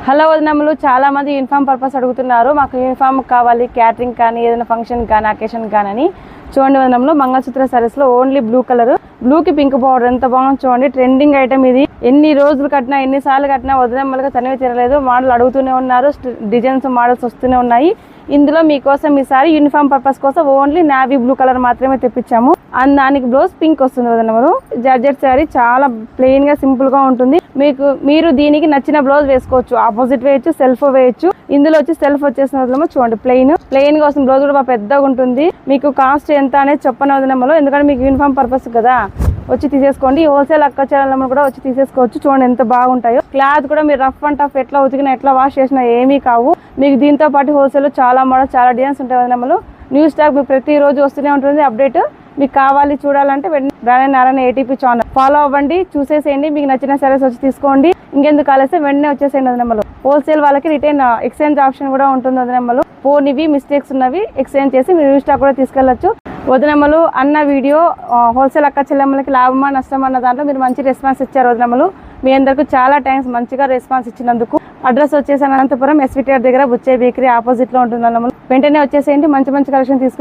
Hello వదినమ్మలు, చాలా మంది uniform purpose అడుగుతున్నారు. మాకు యూనిఫామ్ కావాలి, క్యాటరింగ్ కానీ ఏదైనా ఫంక్షన్ కానీ అకేషన్ కానీ. చూడండి వదినమ్మలు, మంగళసూత్ర సారీస్లో ఓన్లీ బ్లూ కలర్, బ్లూకి పింక్ బార్డర్ ఎంత బాగుంది చూడండి. ట్రెండింగ్ ఐటమ్ ఇది. ఎన్ని రోజులు కట్టినా ఎన్నిసార్లు కట్టినా వదినమ్మలుగా తనివి తీరలేదు. మోడల్ అడుగుతూనే ఉన్నారు, డిజైన్స్ మోడల్స్ వస్తూనే ఉన్నాయి. ఇందులో మీకోసం ఈసారి యూనిఫామ్ పర్పస్ కోసం ఓన్లీ నావీ బ్లూ కలర్ మాత్రమే తెప్పించాము. అండ్ దానికి బ్లౌజ్ పింక్ వస్తుంది వదినమ్మలు. జార్జెట్ శారీ చాలా ప్లెయిన్ గా సింపుల్ గా ఉంటుంది. మీరు దీనికి నచ్చిన బ్లౌజ్ వేసుకోవచ్చు. ఆపోజిట్ వేయచ్చు, సెల్ఫ్ వేయచ్చు. ఇందులో వచ్చి సెల్ఫ్ వచ్చేసిన వదినమ్మలు చూడండి, ప్లెయిన్ గా వస్తుంది. బ్లౌజ్ కూడా బాగా పెద్దగా ఉంటుంది. మీకు కాస్ట్ ఎంత అనేది చెప్పని వదినమ్మలు, ఎందుకంటే మీకు యూనిఫామ్ పర్పస్ కదా. వచ్చి తీసేసుకోండి. హోల్సేల్ అక్క చెల్లెమ్మలు కూడా వచ్చి తీసేసుకోవచ్చు. చూడండి ఎంత బాగుంటాయో. క్లాత్ కూడా మీరు రఫ్ అండ్ టఫ్ ఎట్లా ఉతికినా ఎట్లా వాష్ చేసినా ఏమీ కావు. మీకు దీంతో పాటు హోల్సేల్ చాలా మోడల్స్, చాలా డిజైన్స్ ఉంటాయి వదినమ్మలు. న్యూ స్టాక్ మీకు ప్రతిరోజు వస్తూనే ఉంటుంది అప్డేట్. మీకు కావాలి చూడాలంటే brand Narayana ATP channel follow అవ్వండి, చూసేసేయండి. మీకు నచ్చిన సారీస్ వచ్చి తీసుకోండి. ఇంకెందుకు కాలేస్తే వెంటనే వచ్చేసేయండి వదినమ్మలు. హోల్సేల్ వాళ్ళకి రిటర్న్ ఎక్స్చేంజ్ ఆప్షన్ కూడా ఉంటుంది వదినమ్మలు. పోనివి మిస్టేక్స్ ఉన్నవి ఎక్స్చేంజ్ చేసి మీరు న్యూ స్టాక్ కూడా తీసుకెళ్ళచ్చు వదినమ్మలు. అన్న వీడియో హోల్సేల్ అక్క చెల్లెమ్మలకి లాభమా నష్టమా అన్న దాంట్లో మీరు మంచి రెస్పాన్స్ ఇచ్చారు వదినమ్మలు. మీ అందరికీ చాలా థ్యాంక్స్ మంచిగా రెస్పాన్స్ ఇచ్చినందుకు. అడ్రస్ వచ్చేసి అనంతపురం ఎస్విటిఆర్ దగ్గర బుచ్చయ్య బేకరీ ఆపోజిట్ లో ఉంటుంది వదినమ్మలు. వెంటనే వచ్చేసేయండి, మంచి కలెక్షన్ తీసుకెళ్ళి